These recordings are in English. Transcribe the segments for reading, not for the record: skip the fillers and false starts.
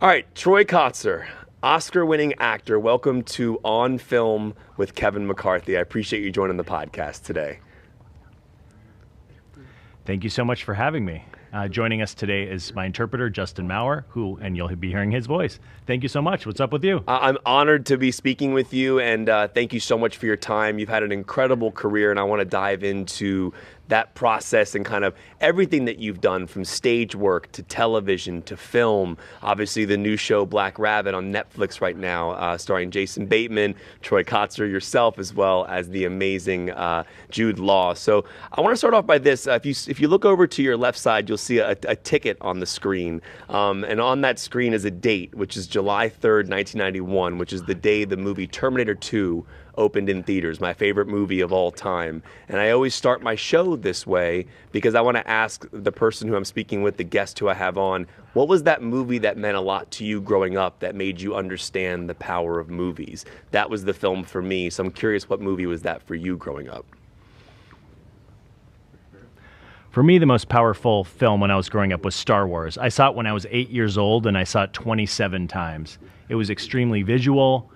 All right, Troy Kotsur, Oscar-winning actor. Welcome to On Film with Kevin McCarthy. I appreciate you joining the podcast today. Thank you so much for having me. Joining us today is my interpreter, Justin Maurer, and you'll be hearing his voice. Thank you so much. What's up with you? I'm honored to be speaking with you, and thank you so much for your time. You've had an incredible career, and I want to dive into that process and kind of everything that you've done, from stage work to television to film. Obviously, the new show Black Rabbit on Netflix right now, starring Jason Bateman, Troy Kotsur, yourself, as well as the amazing Jude Law. So I want to start off by this. If you look over to your left side, you'll see a ticket on the screen. And on that screen is a date, which is July 3rd, 1991, which is the day the movie Terminator 2 opened in theaters, my favorite movie of all time. And I always start my show this way because I want to ask the person who I'm speaking with, the guest who I have on, what was that movie that meant a lot to you growing up that made you understand the power of movies? That was the film for me, so I'm curious, what movie was that for you growing up? For me, the most powerful film when I was growing up was Star Wars. I saw it when I was 8 years old, and I saw it 27 times. It was extremely visual.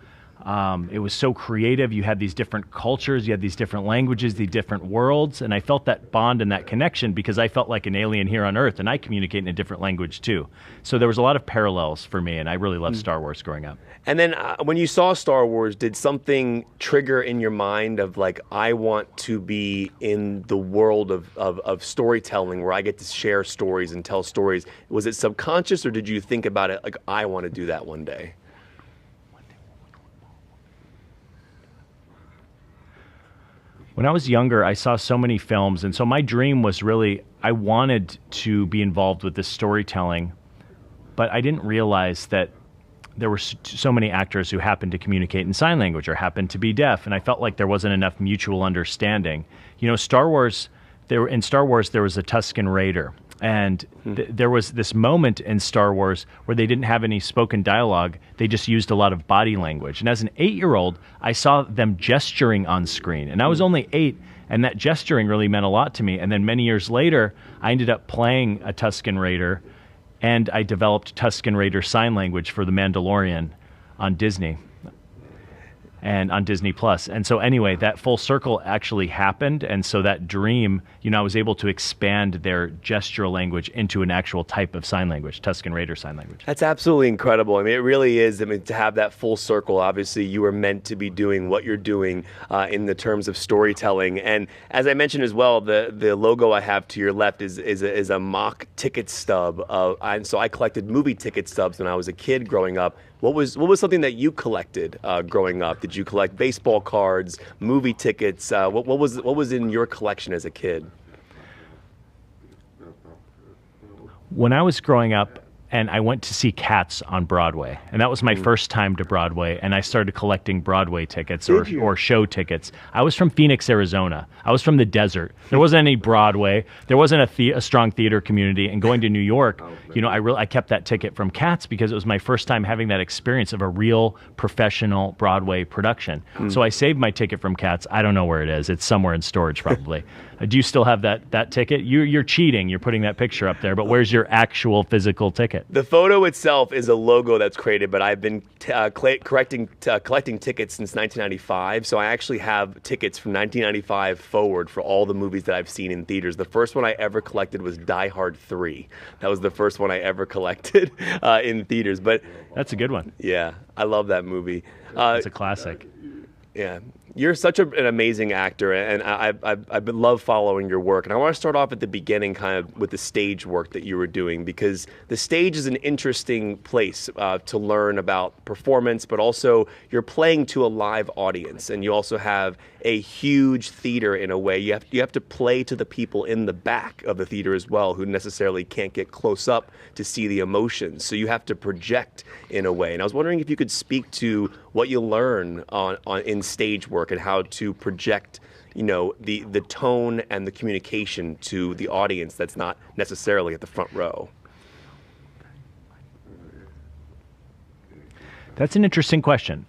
It was so creative. You had these different cultures, you had these different languages, these different worlds, and I felt that bond and that connection because I felt like an alien here on Earth, and I communicate in a different language too. So there was a lot of parallels for me, and I really loved Star Wars growing up. And then when you saw Star Wars, did something trigger in your mind of like, I want to be in the world of storytelling where I get to share stories and tell stories? Was it subconscious, or did you think about it like, I want to do that one day? When I was younger, I saw so many films, and so my dream was really, I wanted to be involved with this storytelling, but I didn't realize that there were so many actors who happened to communicate in sign language or happened to be deaf, and I felt like there wasn't enough mutual understanding. You know, in Star Wars, there was a Tusken Raider, and there was this moment in Star Wars where they didn't have any spoken dialogue. They just used a lot of body language. And as an 8-year-old, I saw them gesturing on screen. And I was only 8, and that gesturing really meant a lot to me. And then many years later, I ended up playing a Tusken Raider, and I developed Tusken Raider sign language for The Mandalorian on Disney. And on Disney Plus. And so anyway, that full circle actually happened. And so that dream, you know, I was able to expand their gestural language into an actual type of sign language, Tusken Raider sign language. That's absolutely incredible. I mean, it really is. I mean, to have that full circle, obviously you were meant to be doing what you're doing in the terms of storytelling. And as I mentioned as well, the logo I have to your left is a mock ticket stub. And so I collected movie ticket stubs when I was a kid growing up. What was something that you collected growing up? Did you collect baseball cards, movie tickets? What was in your collection as a kid? When I was growing up, and I went to see Cats on Broadway, and that was my first time to Broadway, and I started collecting Broadway tickets or show tickets. I was from Phoenix, Arizona. I was from the desert. There wasn't any Broadway. There wasn't a strong theater community, and going to New York, you know, I kept that ticket from Cats because it was my first time having that experience of a real professional Broadway production. So I saved my ticket from Cats. I don't know where it is. It's somewhere in storage probably. Do you still have that ticket? You're cheating. You're putting that picture up there, but where's your actual physical ticket? The photo itself is a logo that's created, but I've been collecting tickets since 1995, so I actually have tickets from 1995 forward for all the movies that I've seen in theaters. The first one I ever collected was Die Hard 3. That was the first one I ever collected in theaters. But that's a good one. Yeah, I love that movie. It's a classic. Yeah. You're such an amazing actor, and I've love following your work. And I want to start off at the beginning, kind of with the stage work that you were doing, because the stage is an interesting place to learn about performance, but also you're playing to a live audience, and you also have a huge theater in a way. You have to play to the people in the back of the theater as well, who necessarily can't get close up to see the emotions. So you have to project in a way. And I was wondering if you could speak to what you learn in stage work and how to project, you know, the tone and the communication to the audience that's not necessarily at the front row. That's an interesting question.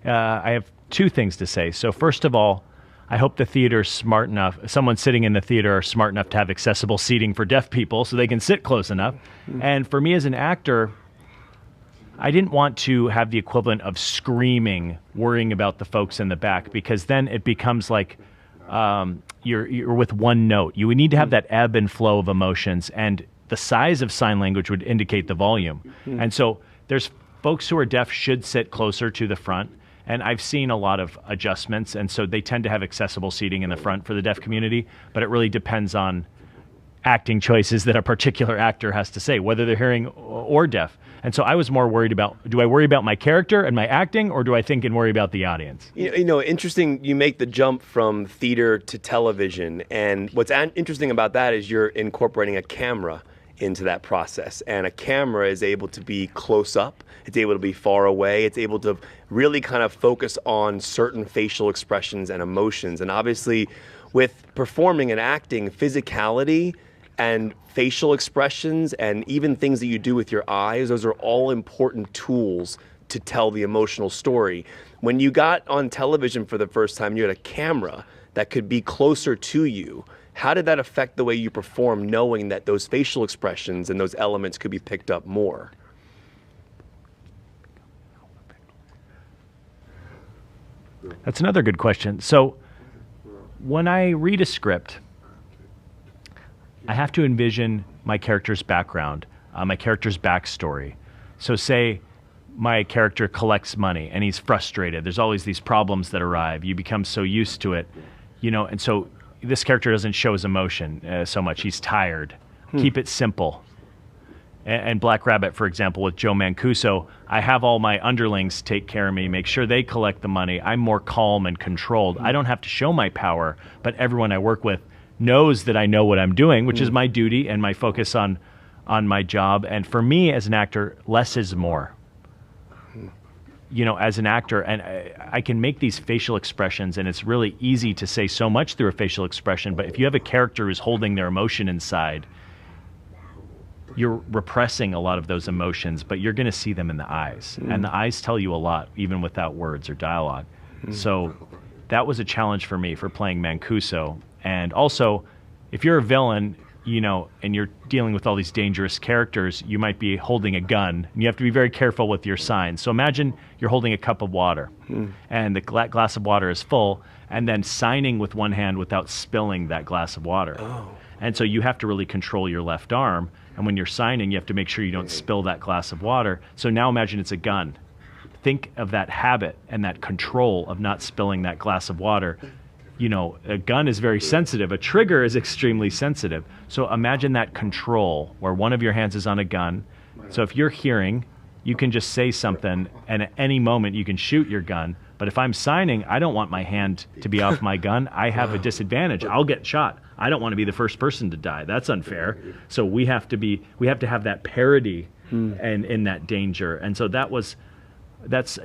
I have two things to say. So first of all, I hope the theater's smart enough, someone sitting in the theater are smart enough to have accessible seating for deaf people so they can sit close enough. And for me as an actor, I didn't want to have the equivalent of screaming, worrying about the folks in the back, because then it becomes like you're with one note. You would need to have that ebb and flow of emotions, and the size of sign language would indicate the volume. And so there's folks who are deaf should sit closer to the front, and I've seen a lot of adjustments, and so they tend to have accessible seating in the front for the deaf community, but it really depends on acting choices that a particular actor has to say, whether they're hearing or deaf. And so I was more worried about, do I worry about my character and my acting, or do I think and worry about the audience? You know, interesting, you make the jump from theater to television, and what's interesting about that is you're incorporating a camera into that process, and a camera is able to be close up, it's able to be far away, it's able to really kind of focus on certain facial expressions and emotions. And obviously with performing and acting, physicality and facial expressions and even things that you do with your eyes, those are all important tools to tell the emotional story. When you got on television for the first time, you had a camera that could be closer to you. How did that affect the way you perform, knowing that those facial expressions and those elements could be picked up more? That's another good question. So when I read a script, I have to envision my character's background, my character's backstory. So say my character collects money and he's frustrated. There's always these problems that arrive. You become so used to it, you know, and so this character doesn't show his emotion so much. He's tired. Keep it simple. And Black Rabbit, for example, with Joe Mancuso, I have all my underlings take care of me, make sure they collect the money. I'm more calm and controlled. I don't have to show my power, but everyone I work with knows that I know what I'm doing, which is my duty and my focus on my job. And for me as an actor, less is more. You know, as an actor, and I can make these facial expressions, and it's really easy to say so much through a facial expression, but if you have a character who's holding their emotion inside, you're repressing a lot of those emotions, but you're going to see them in the eyes. And the eyes tell you a lot, even without words or dialogue. So that was a challenge for me for playing Mancuso. And also, if you're a villain, you know, and you're dealing with all these dangerous characters, you might be holding a gun, and you have to be very careful with your signs. So imagine you're holding a cup of water, and the glass of water is full, and then signing with one hand without spilling that glass of water. And so you have to really control your left arm, and when you're signing, you have to make sure you don't spill that glass of water. So now imagine it's a gun. Think of that habit and that control of not spilling that glass of water. You know, a gun is very sensitive. A trigger is extremely sensitive. So imagine that control where one of your hands is on a gun. So if you're hearing, you can just say something, and at any moment you can shoot your gun. But if I'm signing, I don't want my hand to be off my gun. I have a disadvantage. I'll get shot. I don't want to be the first person to die. That's unfair. So we have to have that parity and in that danger. And so that's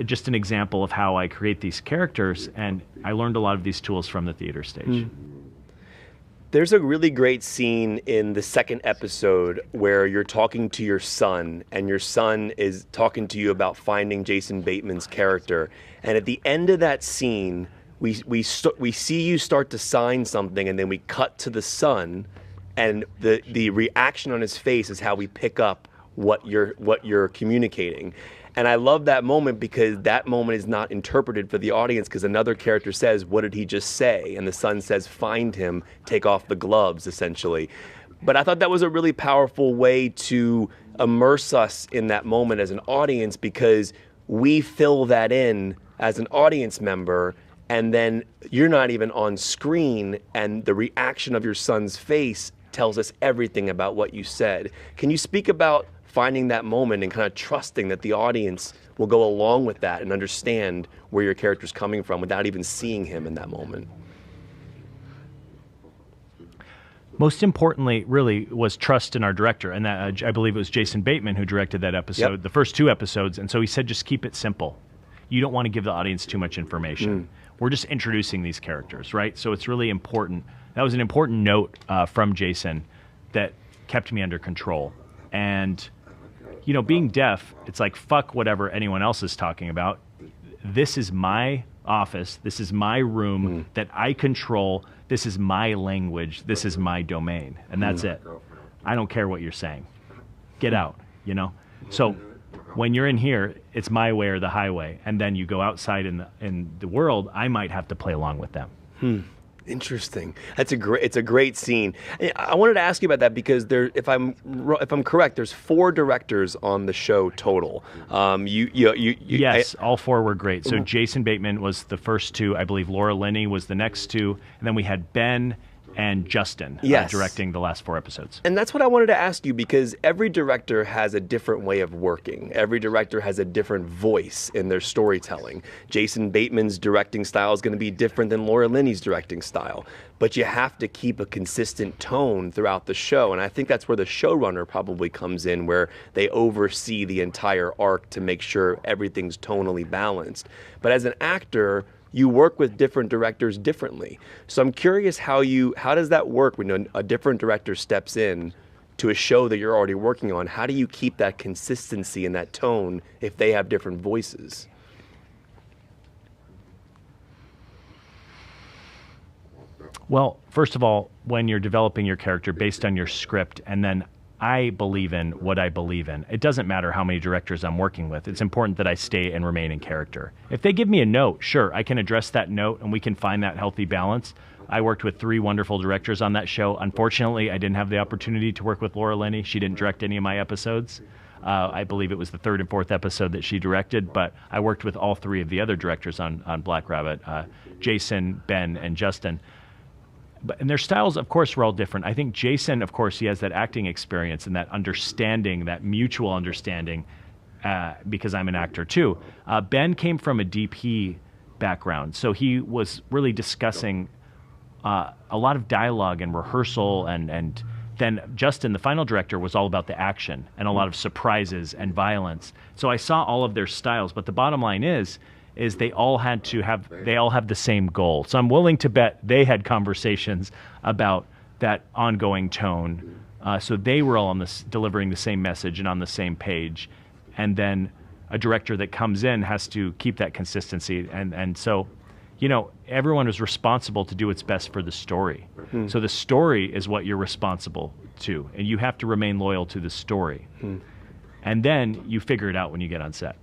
just an example of how I create these characters, and I learned a lot of these tools from the theater stage. There's a really great scene in the second episode where you're talking to your son, and your son is talking to you about finding Jason Bateman's character. And at the end of that scene, we see you start to sign something, and then we cut to the son, and the reaction on his face is how we pick up what you're communicating. And I love that moment because that moment is not interpreted for the audience, because another character says, "What did he just say?" And the son says, "Find him, take off the gloves," essentially. But I thought that was a really powerful way to immerse us in that moment as an audience, because we fill that in as an audience member, and then you're not even on screen, and the reaction of your son's face tells us everything about what you said. Can you speak about finding that moment and kind of trusting that the audience will go along with that and understand where your character's coming from without even seeing him in that moment? Most importantly, really, was trust in our director, and that I believe it was Jason Bateman who directed that episode, the first two episodes, and so he said, just keep it simple. You don't want to give the audience too much information. We're just introducing these characters, right? So it's really important. That was an important note from Jason that kept me under control. And you know, being deaf, it's like, fuck whatever anyone else is talking about. This is my office. This is my room that I control. This is my language. This is my domain. And that's it. I don't care what you're saying. Get out, you know? So when you're in here, it's my way or the highway. And then you go outside in the world, I might have to play along with them. Interesting. It's a great scene. I wanted to ask you about that because if I'm correct, there's 4 directors on the show total. Yes, all 4 were great. So Jason Bateman was the first 2. I believe Laura Linney was the next 2, and then we had Ben and Justin directing the last 4 episodes. And that's what I wanted to ask you, because every director has a different way of working. Every director has a different voice in their storytelling. Jason Bateman's directing style is going to be different than Laura Linney's directing style. But you have to keep a consistent tone throughout the show. And I think that's where the showrunner probably comes in, where they oversee the entire arc to make sure everything's tonally balanced. But as an actor, you work with different directors differently. So I'm curious how does that work when a different director steps in to a show that you're already working on? How do you keep that consistency and that tone if they have different voices? Well, first of all, when you're developing your character based on your script, and then I believe in what I believe in. It doesn't matter how many directors I'm working with. It's important that I stay and remain in character. If they give me a note, sure, I can address that note and we can find that healthy balance. I worked with 3 wonderful directors on that show. Unfortunately, I didn't have the opportunity to work with Laura Linney. She didn't direct any of my episodes. I believe it was the 3rd and 4th episode that she directed, but I worked with all 3 of the other directors on Black Rabbit, Jason, Ben, and Justin. And their styles, of course, were all different. I think Jason, of course, he has that acting experience and that understanding, that mutual understanding, because I'm an actor too. Ben came from a DP background, so he was really discussing a lot of dialogue and rehearsal, and then Justin, the final director, was all about the action and a lot of surprises and violence. So I saw all of their styles, but the bottom line is they all have the same goal. So I'm willing to bet they had conversations about that ongoing tone. So they were all delivering the same message and on the same page. And then a director that comes in has to keep that consistency. And so, everyone is responsible to do what's best for the story. So the story is what you're responsible to, and you have to remain loyal to the story. And then you figure it out when you get on set.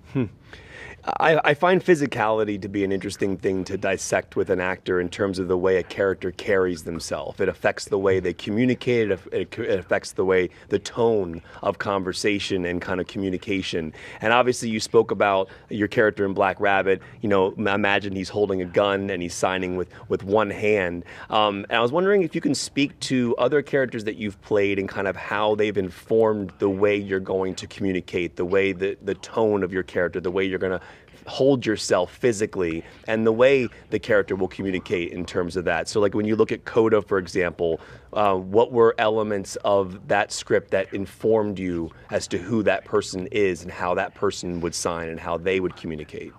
I find physicality to be an interesting thing to dissect with an actor in terms of the way a character carries themselves. It affects the way they communicate, it affects the tone of conversation and kind of communication. And obviously you spoke about your character in Black Rabbit. Imagine he's holding a gun and he's signing with one hand. And I was wondering if you can speak to other characters that you've played and kind of how they've informed the way you're going to communicate, the way the tone of your character, the way you're going to hold yourself physically, and the way the character will communicate in terms of that. So like when you look at CODA, for example, what were elements of that script that informed you as to who that person is and how that person would sign and how they would communicate?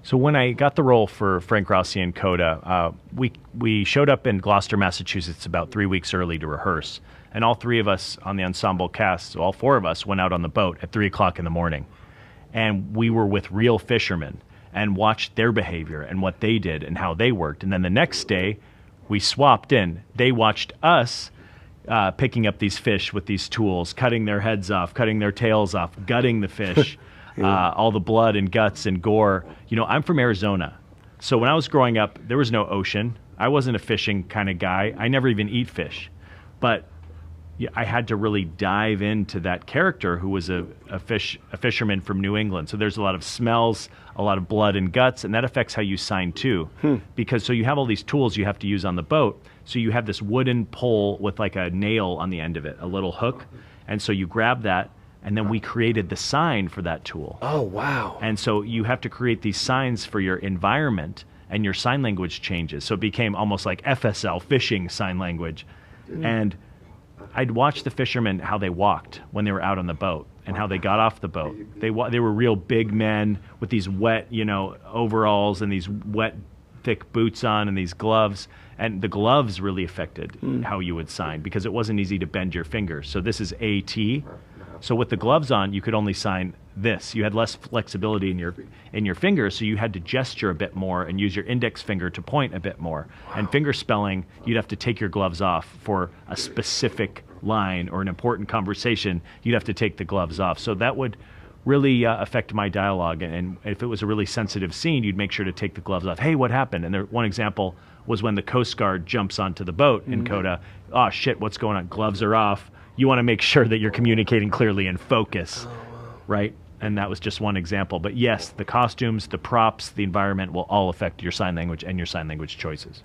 So when I got the role for Frank Rossi and CODA, we showed up in Gloucester, Massachusetts about 3 weeks early to rehearse. And all 3 of us on the ensemble cast, so all 4 of us went out on the boat at 3 o'clock in the morning. And we were with real fishermen and watched their behavior and what they did and how they worked. And then the next day, we swapped in. They watched us picking up these fish with these tools, cutting their heads off, cutting their tails off, gutting the fish, all the blood and guts and gore. I'm from Arizona. So when I was growing up, there was no ocean. I wasn't a fishing kind of guy. I never even eat fish. But I had to really dive into that character who was a fisherman from New England. So there's a lot of smells, a lot of blood and guts, and that affects how you sign too. Because so you have all these tools you have to use on the boat. So you have this wooden pole with like a nail on the end of it, a little hook. And so you grab that, and then we created the sign for that tool. Oh, wow. And so you have to create these signs for your environment, and your sign language changes. So it became almost like FSL, fishing sign language. And I'd watch the fishermen, how they walked when they were out on the boat and how they got off the boat. They were real big men with these wet, overalls and these wet, thick boots on and these gloves. And the gloves really affected how you would sign because it wasn't easy to bend your fingers. So this is AT. So with the gloves on, you could only sign this. You had less flexibility in your fingers, so you had to gesture a bit more and use your index finger to point a bit more. Wow. And finger spelling, you'd have to take your gloves off for a specific line or an important conversation. You'd have to take the gloves off. So that would really affect my dialogue. And if it was a really sensitive scene, you'd make sure to take the gloves off. Hey, what happened? And one example was when the Coast Guard jumps onto the boat in CODA. Oh, shit, what's going on? Gloves are off. You want to make sure that you're communicating clearly and focus, right? And that was just one example. But yes, the costumes, the props, the environment will all affect your sign language and your sign language choices.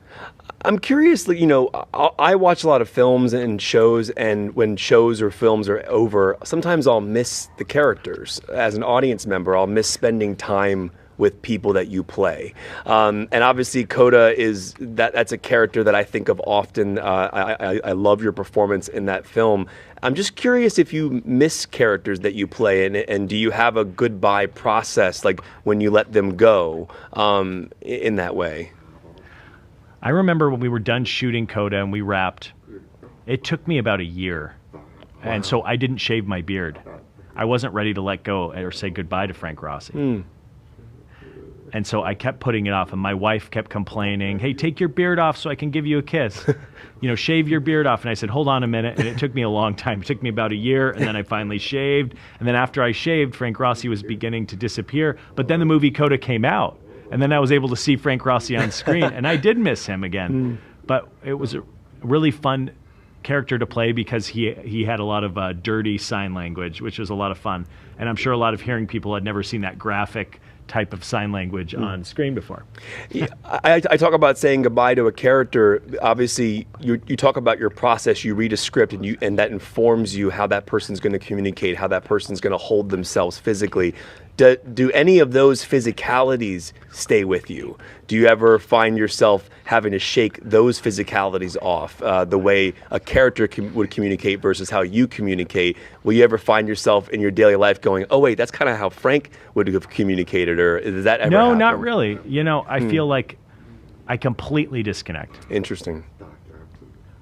I'm curious, I watch a lot of films and shows, and when shows or films are over, sometimes I'll miss the characters. As an audience member, I'll miss spending time with people that you play. And obviously CODA that's a character that I think of often. I love your performance in that film. I'm just curious if you miss characters that you play, and do you have a goodbye process, like when you let them go in that way? I remember when we were done shooting CODA and we wrapped, it took me about a year. Wow. And so I didn't shave my beard. I wasn't ready to let go or say goodbye to Frank Rossi. And so I kept putting it off, and my wife kept complaining, hey, take your beard off so I can give you a kiss. Shave your beard off. And I said, hold on a minute. And it took me a long time. It took me about a year, and then I finally shaved. And then after I shaved, Frank Rossi was beginning to disappear. But then the movie CODA came out, and then I was able to see Frank Rossi on screen, and I did miss him again. But it was a really fun character to play because he had a lot of dirty sign language, which was a lot of fun. And I'm sure a lot of hearing people had never seen that graphic type of sign language on screen before. Yeah, I talk about saying goodbye to a character. Obviously, you talk about your process. You read a script, and that informs you how that person's going to communicate, how that person's going to hold themselves physically. Do any of those physicalities stay with you? Do you ever find yourself having to shake those physicalities off, the way a character would communicate versus how you communicate? Will you ever find yourself in your daily life going, oh, wait, that's kind of how Frank would have communicated, or does that ever happen? No, not really. I feel like I completely disconnect. Interesting.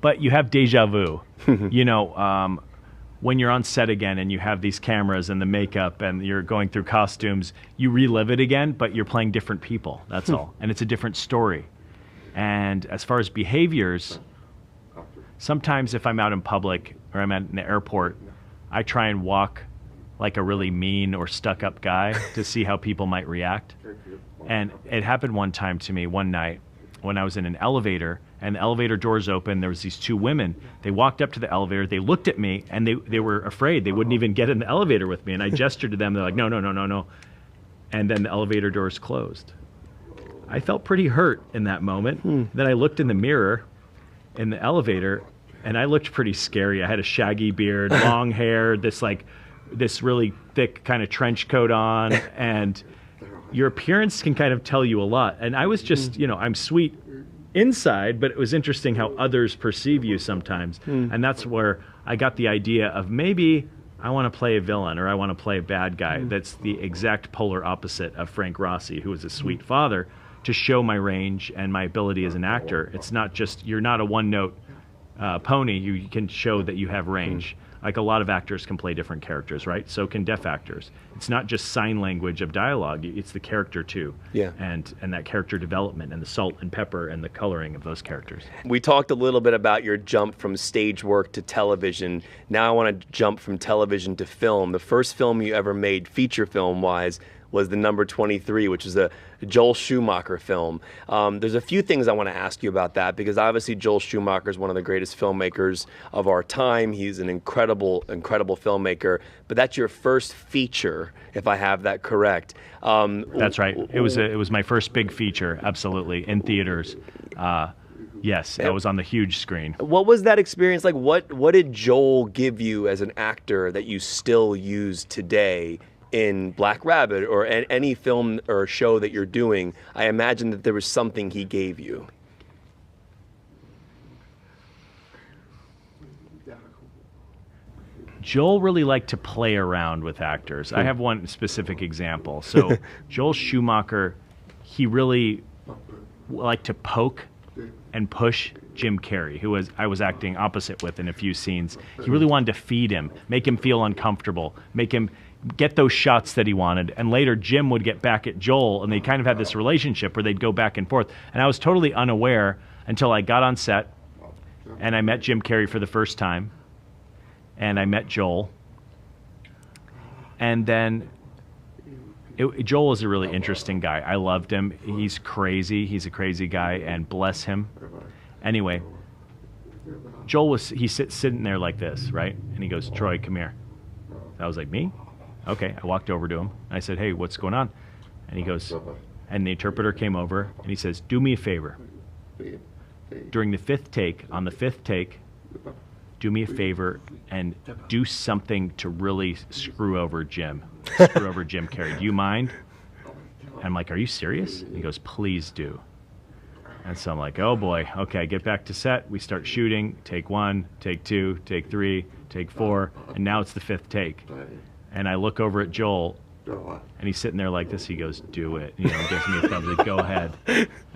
But you have deja vu. When you're on set again and you have these cameras and the makeup and you're going through costumes, you relive it again, but you're playing different people, that's all. And it's a different story. And as far as behaviors, sometimes if I'm out in public or I'm at an airport, I try and walk like a really mean or stuck-up guy to see how people might react. And it happened one time to me one night when I was in an elevator, and the elevator doors open. There was these two women. They walked up to the elevator. They looked at me, and they were afraid. They wouldn't even get in the elevator with me. And I gestured to them. They're like, no. And then the elevator doors closed. I felt pretty hurt in that moment. Then I looked in the mirror in the elevator, and I looked pretty scary. I had a shaggy beard, long hair, this really thick kind of trench coat on, and your appearance can kind of tell you a lot. And I was just, I'm sweet inside, but it was interesting how others perceive you sometimes. And that's where I got the idea of maybe I want to play a villain or I want to play a bad guy. That's the exact polar opposite of Frank Rossi, who was a sweet father, to show my range and my ability as an actor. It's not just, you're not a one-note pony. You can show that you have range. Like a lot of actors can play different characters, right? So can deaf actors. It's not just sign language of dialogue, it's the character too. Yeah. And that character development and the salt and pepper and the coloring of those characters. We talked a little bit about your jump from stage work to television. Now I want to jump from television to film. The first film you ever made, feature film wise, was the Number 23, which is a Joel Schumacher film. There's a few things I want to ask you about that, because obviously Joel Schumacher is one of the greatest filmmakers of our time. He's an incredible, incredible filmmaker. But that's your first feature, if I have that correct. That's right. It was my first big feature, absolutely, in theaters. Yes, I was on the huge screen. What was that experience like? What did Joel give you as an actor that you still use today in Black Rabbit or any film or show that you're doing? I imagine that there was something he gave you. Joel really liked to play around with actors. I have one specific example. So Joel Schumacher, he really liked to poke and push Jim Carrey, who I was acting opposite with in a few scenes. He really wanted to feed him, make him feel uncomfortable, make him get those shots that he wanted. And later, Jim would get back at Joel, and they kind of had this relationship where they'd go back and forth. And I was totally unaware until I got on set, and I met Jim Carrey for the first time, and I met Joel. And then Joel is a really interesting guy. I loved him. He's crazy. He's a crazy guy, and bless him. Anyway, Joel he's sitting there like this, right? And he goes, "Troy, come here." I was like, "Me?" Okay. I walked over to him. I said, "Hey, what's going on?" And he goes, and the interpreter came over, and he says, "Do me a favor. During the fifth take, do me a favor and do something to really screw over Jim Carrey. Do you mind?" And I'm like, "Are you serious?" And he goes, "Please do." And so I'm like, oh boy, okay, I get back to set. We start shooting, take 1, take 2, take 3, take 4, and now it's the 5th take. And I look over at Joel, and he's sitting there like this. He goes, "Do it." Gives me a thumbs up, "Go ahead."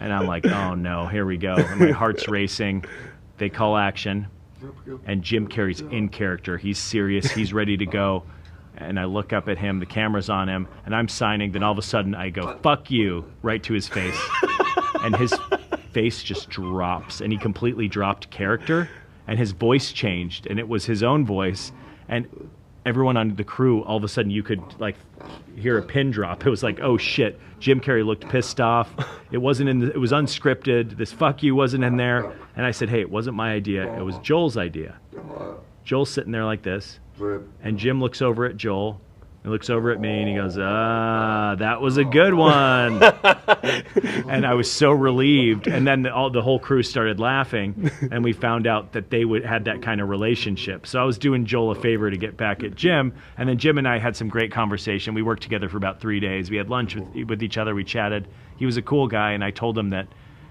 And I'm like, oh no, here we go. And my heart's racing. They call action, and Jim Carrey's in character. He's serious. He's ready to go. And I look up at him. The camera's on him, and I'm signing. Then all of a sudden, I go, "Fuck you," right to his face. And his face just drops, and he completely dropped character, and his voice changed, and it was his own voice. And everyone on the crew, all of a sudden, you could hear a pin drop. It was like, oh shit, Jim Carrey looked pissed off. It wasn't it was unscripted. This "fuck you" wasn't in there. And I said, "Hey, it wasn't my idea. It was Joel's idea." Joel's sitting there like this, and Jim looks over at Joel, and looks over at me, and he goes, "That was a good one." And I was so relieved. And then the whole crew started laughing, and we found out that they had that kind of relationship. So I was doing Joel a favor to get back at Jim, and then Jim and I had some great conversation. We worked together for about 3 days. We had lunch with each other. We chatted. He was a cool guy, and I told him that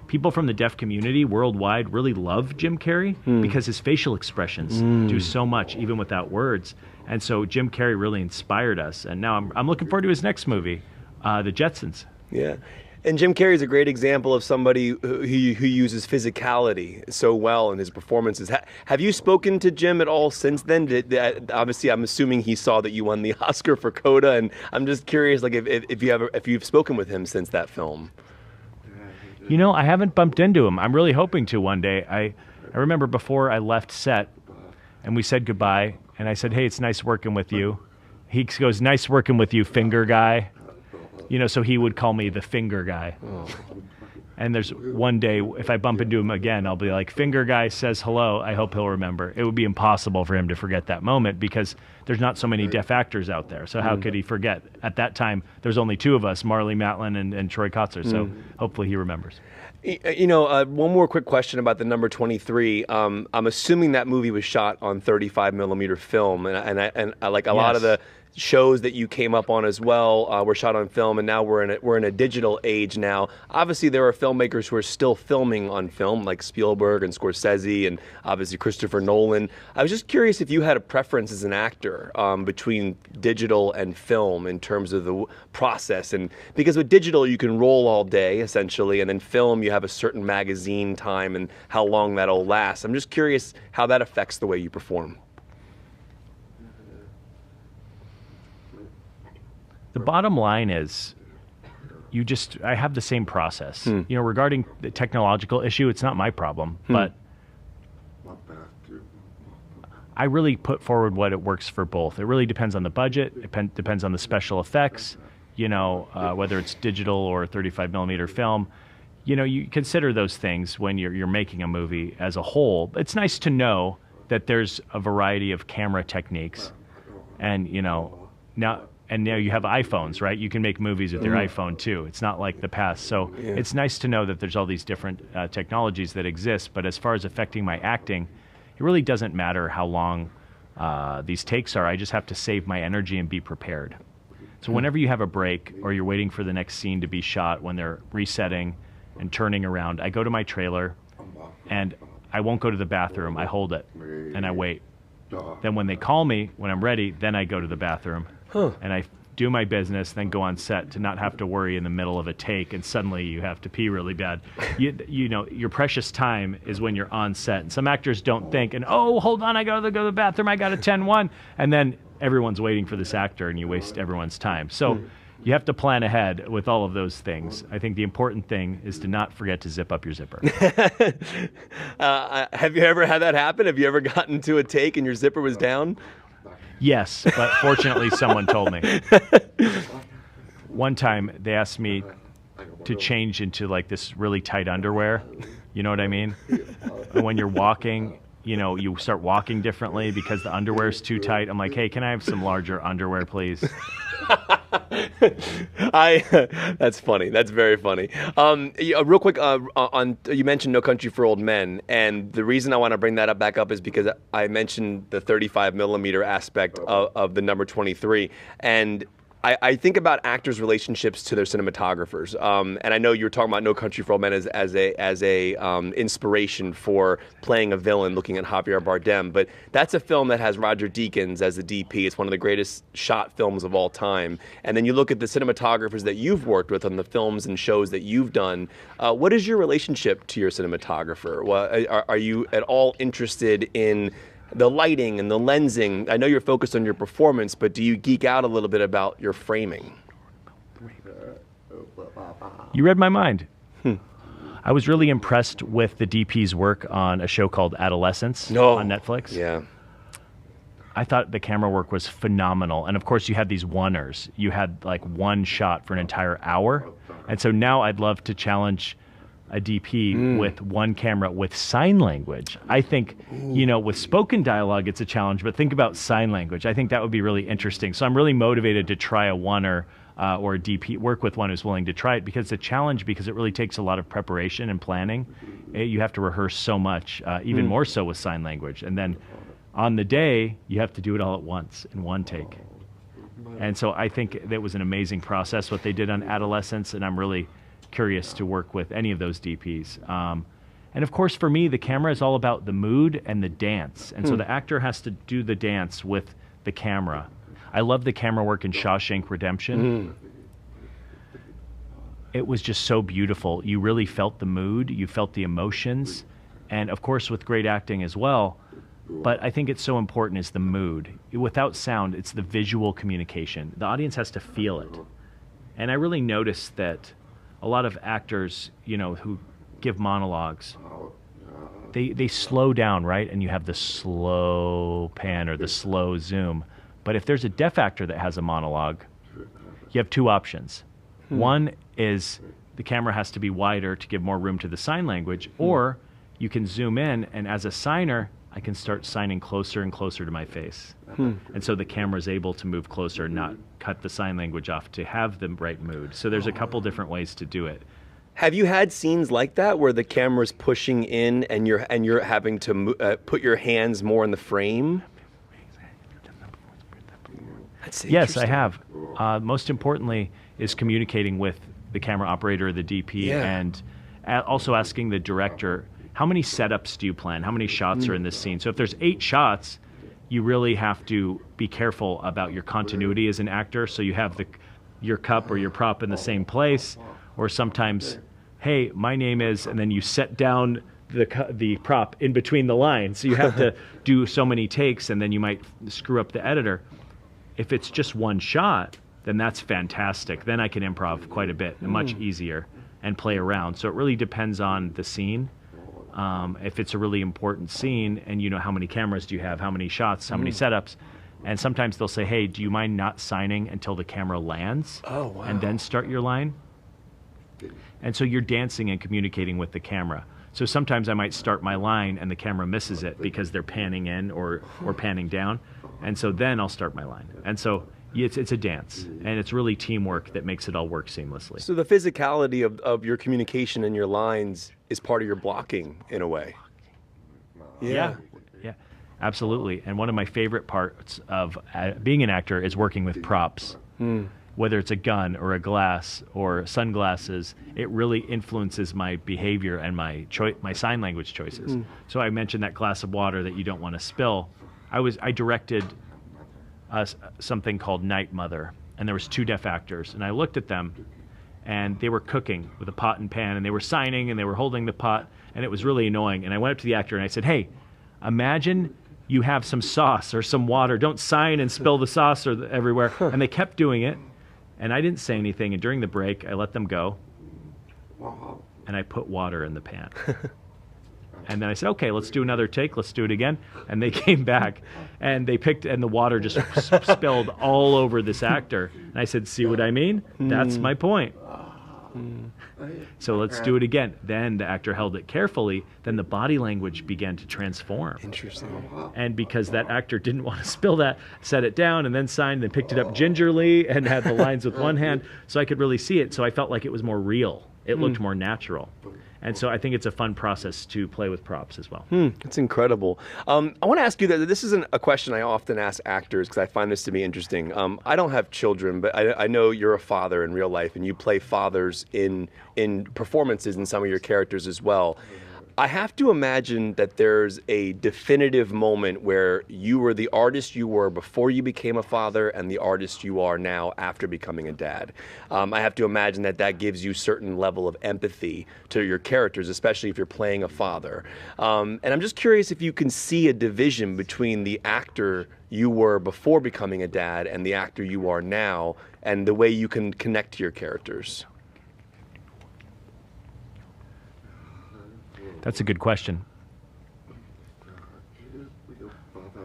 people from the deaf community worldwide really love Jim Carrey because his facial expressions do so much, even without words. And so Jim Carrey really inspired us. And now I'm looking forward to his next movie, The Jetsons. Yeah. And Jim Carrey is a great example of somebody who uses physicality so well in his performances. Have you spoken to Jim at all since then? Obviously, I'm assuming he saw that you won the Oscar for CODA, and I'm just curious, if you've spoken with him since that film. I haven't bumped into him. I'm really hoping to one day. I remember before I left set, and we said goodbye, and I said, "Hey, it's nice working with you." He goes, "Nice working with you, finger guy." So he would call me the finger guy. Oh. And there's one day, if I bump into him again, I'll be like, "Finger guy says hello. I hope he'll remember." It would be impossible for him to forget that moment because there's not so many deaf actors out there. So how could he forget? At that time, there's only 2 of us, Marley Matlin and Troy Kotsur. So hopefully he remembers. One more quick question about the number 23. I'm assuming that movie was shot on 35 millimeter film, and like a lot of the shows that you came up on as well were shot on film, and now we're in a digital age now. Obviously, there are filmmakers who are still filming on film, like Spielberg and Scorsese, and obviously Christopher Nolan. I was just curious if you had a preference as an actor between digital and film in terms of the process, and because with digital you can roll all day essentially, and then film you have a certain magazine time and how long that'll last. I'm just curious how that affects the way you perform. The bottom line is, I have the same process. Regarding the technological issue, it's not my problem, but I really put forward what it works for both. It really depends on the budget. It depends on the special effects, whether it's digital or 35 millimeter film. You consider those things when you're making a movie as a whole. It's nice to know that there's a variety of camera techniques, and now you have iPhones, right? You can make movies with your iPhone too. It's not like the past. So it's nice to know that there's all these different technologies that exist. But as far as affecting my acting, it really doesn't matter how long these takes are. I just have to save my energy and be prepared. So whenever you have a break or you're waiting for the next scene to be shot, when they're resetting and turning around, I go to my trailer and I won't go to the bathroom. I hold it and I wait. Then when they call me, when I'm ready, then I go to the bathroom. And I do my business, then go on set to not have to worry in the middle of a take and suddenly you have to pee really bad. Your precious time is when you're on set. And some actors don't think, and hold on, I gotta go to the bathroom, I got a 10-1. And then everyone's waiting for this actor and you waste everyone's time. So you have to plan ahead with all of those things. I think the important thing is to not forget to zip up your zipper. Have you ever had that happen? Have you ever gotten to a take and your zipper was down? Yes, but fortunately someone told me. One time they asked me to change into like this really tight underwear. You know what I mean? And when you're walking, you know, you start walking differently because the underwear is too tight. I'm like, hey, can I have some larger underwear, please? That's funny. That's very funny. Real quick, you mentioned No Country for Old Men, and the reason I want to bring that back up is because I mentioned the 35 millimeter aspect of the number 23, and I think about actors' relationships to their cinematographers, and I know you were talking about No Country for Old Men as a inspiration for playing a villain, looking at Javier Bardem. But that's a film that has Roger Deakins as the DP. It's one of the greatest shot films of all time. And then you look at the cinematographers that you've worked with on the films and shows that you've done. What is your relationship to your cinematographer? Well, are you at all interested in the lighting and the lensing? I know you're focused on your performance, but do you geek out a little bit about your framing? You read my mind. I was really impressed with the DP's work on a show called Adolescence on Netflix. Yeah. I thought the camera work was phenomenal. And of course you had these oneers. You had like one shot for an entire hour. And so now I'd love to challenge a DP with one camera with sign language. I think, you know, with spoken dialogue, it's a challenge, but think about sign language. I think that would be really interesting. So I'm really motivated to try a oneer or a DP, work with one who's willing to try it, because it's a challenge, because it really takes a lot of preparation and planning. You have to rehearse so much, even more so with sign language. And then on the day, you have to do it all at once in one take. And so I think that was an amazing process, what they did on Adolescence, and I'm really curious to work with any of those DPs. And of course, for me, the camera is all about the mood and the dance. And so the actor has to do the dance with the camera. I love the camera work in Shawshank Redemption. It was just so beautiful. You really felt the mood, you felt the emotions, and of course with great acting as well. But I think it's so important is the mood. Without sound, it's the visual communication. The audience has to feel it. And I really noticed that a lot of actors, you know, who give monologues, they slow down, right? And you have the slow pan or the slow zoom. But if there's a deaf actor that has a monologue, you have two options. One is the camera has to be wider to give more room to the sign language, or you can zoom in, and as a signer, I can start signing closer and closer to my face. And so the camera is able to move closer and not cut the sign language off to have the right mood. So there's a couple different ways to do it. Have you had scenes like that where the camera's pushing in and you're having to put your hands more in the frame? Yes, I have. Most importantly is communicating with the camera operator, the DP, and also asking the director, how many setups do you plan? How many shots are in this scene? So if there's 8 shots, you really have to be careful about your continuity as an actor. So you have your cup or your prop in the same place, or sometimes, hey, my name is, and then you set down the prop in between the lines. So you have to do so many takes, and then you might screw up the editor. If it's just one shot, then that's fantastic. Then I can improv quite a bit, much easier, and play around. So it really depends on the scene. If it's a really important scene and you know how many cameras do you have, how many shots, how many setups, and sometimes they'll say, hey, do you mind not signing until the camera lands and then start your line? And so you're dancing and communicating with the camera. So sometimes I might start my line and the camera misses it because they're panning in or panning down, and so then I'll start my line. And so it's a dance, and it's really teamwork that makes it all work seamlessly. So the physicality of your communication and your lines is part of your blocking in a way. Yeah, absolutely. And one of my favorite parts of being an actor is working with props. Whether it's a gun or a glass or sunglasses, it really influences my behavior and my sign language choices. So I mentioned that glass of water that you don't want to spill. I directed something called Night Mother, and there was 2 deaf actors, and I looked at them, and they were cooking with a pot and pan, and they were signing, and they were holding the pot, and it was really annoying. And I went up to the actor and I said, hey, imagine you have some sauce or some water. Don't sign and spill the sauce everywhere. And they kept doing it. And I didn't say anything. And during the break, I let them go. And I put water in the pan. And then I said, okay, let's do another take. Let's do it again. And they came back, and they picked, and the water just spilled all over this actor. And I said, see what I mean? That's my point. So let's do it again. Then the actor held it carefully. Then the body language began to transform. Interesting. And because that actor didn't want to spill that, set it down and then signed, then picked it up gingerly and had the lines with one hand so I could really see it. So I felt like it was more real. It looked more natural. And so I think it's a fun process to play with props as well. It's incredible. I want to ask you that this isn't a question I often ask actors because I find this to be interesting. I don't have children, but I know you're a father in real life, and you play fathers in performances in some of your characters as well. I have to imagine that there's a definitive moment where you were the artist you were before you became a father and the artist you are now after becoming a dad. I have to imagine that that gives you a certain level of empathy to your characters, especially if you're playing a father. And I'm just curious if you can see a division between the actor you were before becoming a dad and the actor you are now, and the way you can connect to your characters. That's a good question.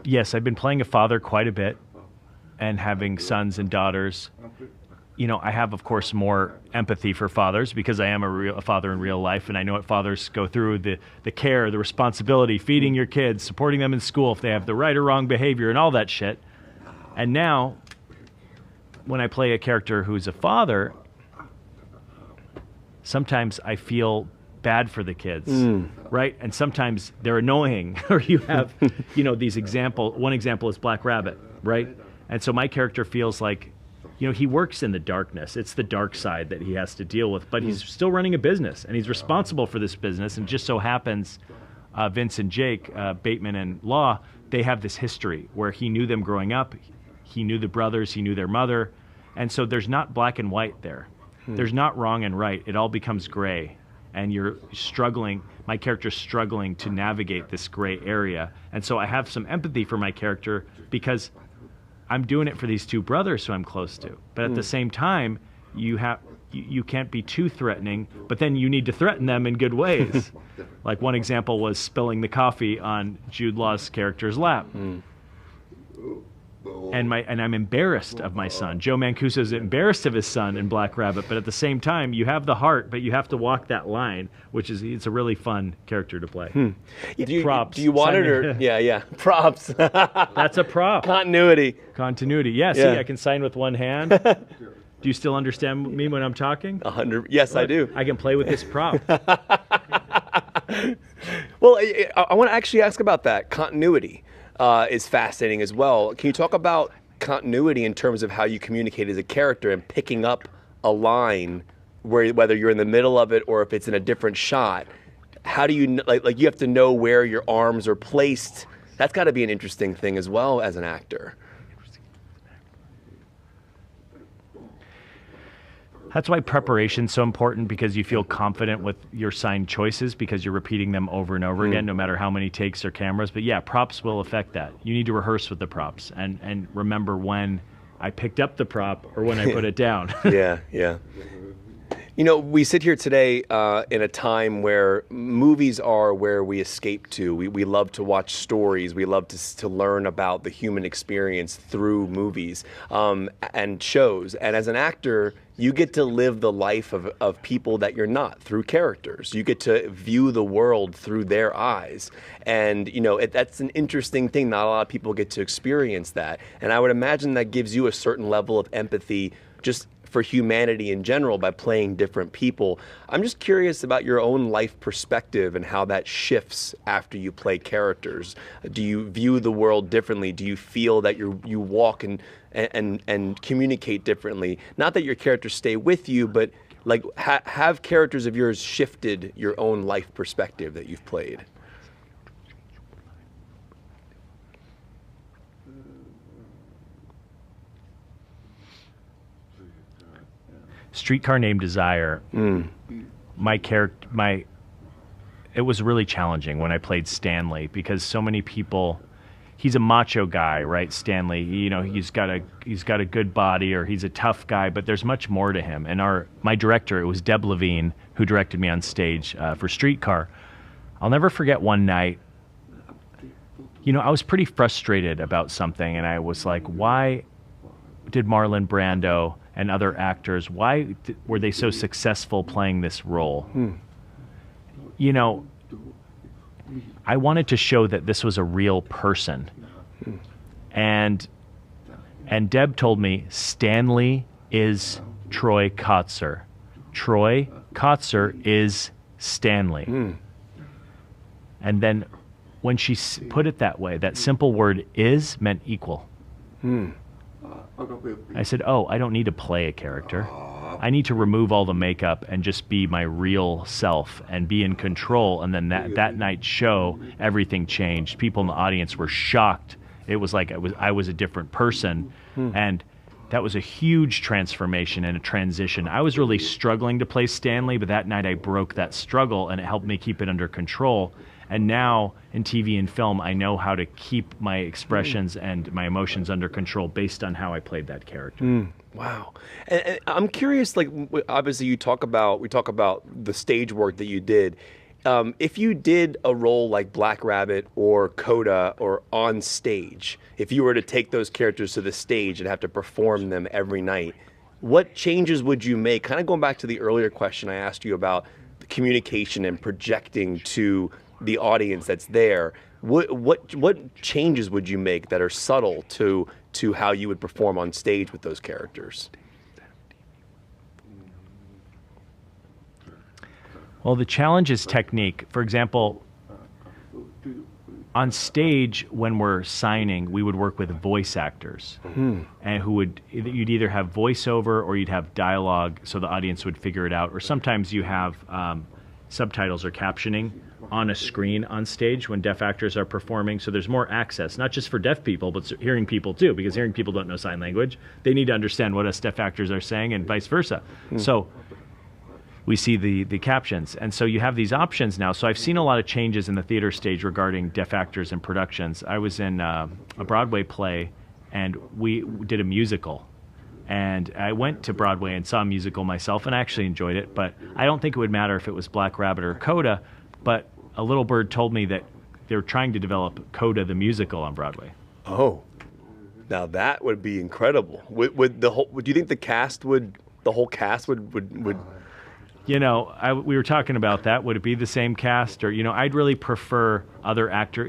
Yes, I've been playing a father quite a bit and having sons and daughters. You know, I have, of course, more empathy for fathers because I am a father in real life, and I know what fathers go through, the care, the responsibility, feeding your kids, supporting them in school if they have the right or wrong behavior and all that shit. And now, when I play a character who's a father, sometimes I feel bad for the kids, right? And sometimes they're annoying, or you have, you know, these examples. One example is Black Rabbit, right? And so my character feels like, you know, he works in the darkness. It's the dark side that he has to deal with, but he's still running a business, and he's responsible for this business. And just so happens, Vince and Jake, Bateman and Law, they have this history where he knew them growing up. He knew the brothers, he knew their mother. And so there's not black and white there. There's not wrong and right. It all becomes gray. And you're struggling, my character's struggling to navigate this gray area. And so I have some empathy for my character because I'm doing it for these two brothers who I'm close to. But at the same time, you can't be too threatening, but then you need to threaten them in good ways. Like one example was spilling the coffee on Jude Law's character's lap. And I'm embarrassed of my son. Joe Mancuso is embarrassed of his son in Black Rabbit, but at the same time, you have the heart, but you have to walk that line, which is, it's a really fun character to play. Props. Do you want it or? Yeah. Props. That's a prop. Continuity. Yeah, see, I can sign with one hand. Do you still understand me when I'm talking? 100. Yes, I do. I can play with this prop. Well, I want to actually ask about that. Continuity is fascinating as well. Can you talk about continuity in terms of how you communicate as a character and picking up a line, whether you're in the middle of it or if it's in a different shot? How do you, like you have to know where your arms are placed. That's got to be an interesting thing as well as an actor. That's why preparation's so important, because you feel confident with your signed choices because you're repeating them over and over again, no matter how many takes or cameras. But yeah, props will affect that. You need to rehearse with the props and remember when I picked up the prop or when I put it down. Yeah. You know, we sit here today in a time where movies are where we escape to. We love to watch stories. We love to learn about the human experience through movies and shows. And as an actor, you get to live the life of people that you're not through characters. You get to view the world through their eyes. And, you know, that's an interesting thing. Not a lot of people get to experience that. And I would imagine that gives you a certain level of empathy just for humanity in general by playing different people. I'm just curious about your own life perspective and how that shifts after you play characters. Do you view the world differently? Do you feel that you walk and communicate differently? Not that your characters stay with you, but like have characters of yours shifted your own life perspective that you've played? Streetcar Named Desire, it was really challenging when I played Stanley because so many people he's a macho guy, right? Stanley, you know, he's got a good body, or he's a tough guy, but there's much more to him. And my director, it was Deb Levine, who directed me on stage for Streetcar. I'll never forget one night, you know, I was pretty frustrated about something, and I was like, why did Marlon Brando and other actors, why were they so successful playing this role? You know, I wanted to show that this was a real person. And Deb told me, Stanley is Troy Kotsur. Troy Kotsur is Stanley. And then when she put it that way, that simple word is meant equal. I said, oh, I don't need to play a character. I need to remove all the makeup and just be my real self and be in control. And then that night's show, everything changed. People in the audience were shocked. It was like I was a different person. And that was a huge transformation and a transition. I was really struggling to play Stanley, but that night I broke that struggle, and it helped me keep it under control. And now in TV and film, I know how to keep my expressions and my emotions under control based on how I played that character. Wow. And I'm curious, like, obviously we talk about the stage work that you did. If you did a role like Black Rabbit or CODA or on stage, if you were to take those characters to the stage and have to perform them every night, what changes would you make? Kind of going back to the earlier question I asked you about the communication and projecting to the audience that's there. What changes would you make that are subtle to how you would perform on stage with those characters? Well, the challenge is technique. For example, on stage when we're signing, we would work with voice actors, and you'd either have voiceover or you'd have dialogue, so the audience would figure it out. Or sometimes you have subtitles or captioning on a screen on stage when deaf actors are performing. So there's more access, not just for deaf people, but hearing people too, because hearing people don't know sign language. They need to understand what us deaf actors are saying, and vice versa. So we see the captions. And so you have these options now. So I've seen a lot of changes in the theater stage regarding deaf actors and productions. I was in a Broadway play, and we did a musical. And I went to Broadway and saw a musical myself, and I actually enjoyed it. But I don't think it would matter if it was Black Rabbit or CODA. But a little bird told me that they were trying to develop CODA the musical on Broadway. Oh, now that would be incredible. Would do you think the whole cast would? You know, we were talking about that. Would it be the same cast? Or, you know, I'd really prefer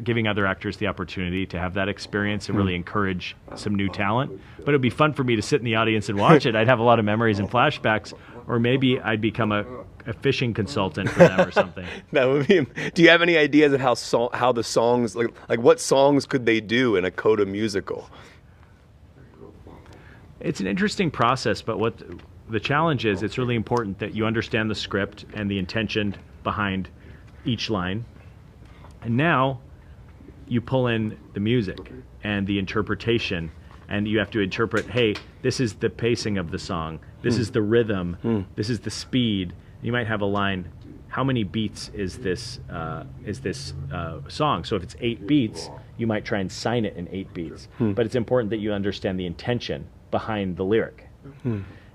giving other actors the opportunity to have that experience and really encourage some new talent. But it'd be fun for me to sit in the audience and watch it. I'd have a lot of memories and flashbacks. Or maybe I'd become a fishing consultant for them or something. That would be. Do you have any ideas of how the songs, like what songs could they do in a CODA musical? It's an interesting process, but what the challenge is, it's really important that you understand the script and the intention behind each line. And now you pull in the music and the interpretation, and you have to interpret, hey, this is the pacing of the song, this is the rhythm, this is the speed. You might have a line, how many beats is this song? So if it's 8 beats, you might try and sign it in 8 beats. But it's important that you understand the intention behind the lyric.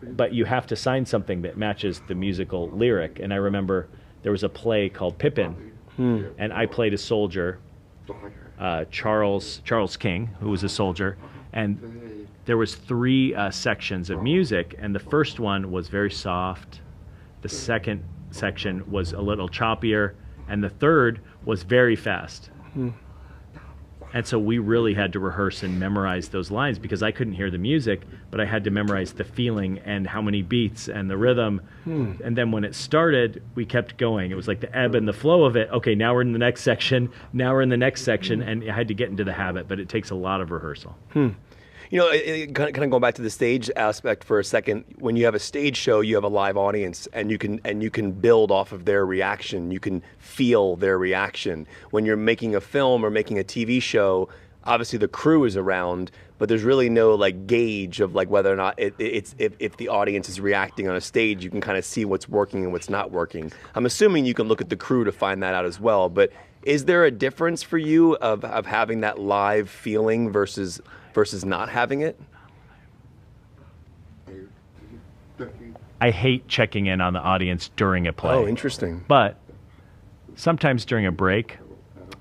But you have to sign something that matches the musical lyric. And I remember there was a play called Pippin, and I played a soldier, Charles King, who was a soldier, and there was 3 sections of music, and the first one was very soft, the second section was a little choppier, and the third was very fast. And so we really had to rehearse and memorize those lines, because I couldn't hear the music, but I had to memorize the feeling and how many beats and the rhythm. And then when it started, we kept going. It was like the ebb and the flow of it. Okay, now we're in the next section. Now we're in the next section. And I had to get into the habit, but it takes a lot of rehearsal. You know, kind of going back to the stage aspect for a second. When you have a stage show, you have a live audience, and you can build off of their reaction. You can feel their reaction. When you're making a film or making a TV show, obviously the crew is around, but there's really no like gauge of like whether or not if the audience is reacting on a stage. You can kind of see what's working and what's not working. I'm assuming you can look at the crew to find that out as well. But is there a difference for you of having that live feeling versus not having it? I hate checking in on the audience during a play. Oh, interesting. But sometimes during a break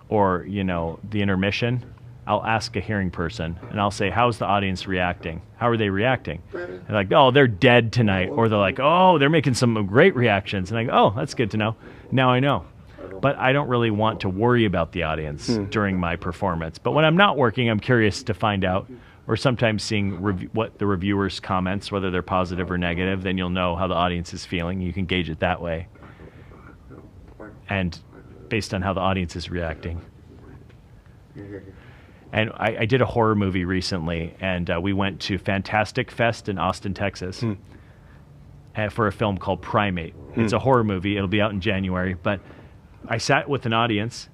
or, the intermission, I'll ask a hearing person and I'll say, how's the audience reacting? How are they reacting? They're like, oh, they're dead tonight. Or they're like, oh, they're making some great reactions. And I go, oh, that's good to know. Now I know. But I don't really want to worry about the audience during my performance. But when I'm not working, I'm curious to find out, or sometimes seeing what the reviewers' comments, whether they're positive or negative, then you'll know how the audience is feeling. You can gauge it that way. And based on how the audience is reacting. And I did a horror movie recently, and we went to Fantastic Fest in Austin, Texas, for a film called Primate. It's a horror movie. It'll be out in January. But I sat with an audience,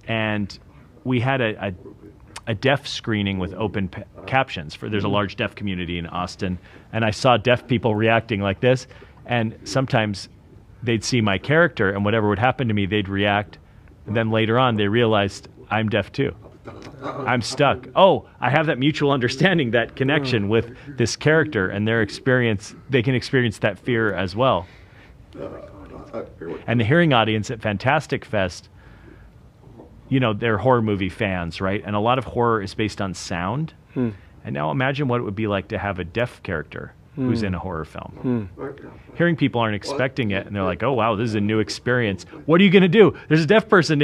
and we had a deaf screening with open captions. There's a large deaf community in Austin, and I saw deaf people reacting like this. And sometimes they'd see my character, and whatever would happen to me, they'd react. And then later on, they realized I'm deaf too. I'm stuck. Oh, I have that mutual understanding, that connection with this character and their experience. They can experience that fear as well. And the hearing audience at Fantastic Fest, they're horror movie fans, right? And a lot of horror is based on sound. And now imagine what it would be like to have a deaf character who's in a horror film. Hearing people aren't expecting it, and they're like, oh, wow, this is a new experience. What are you going to do? There's a deaf person.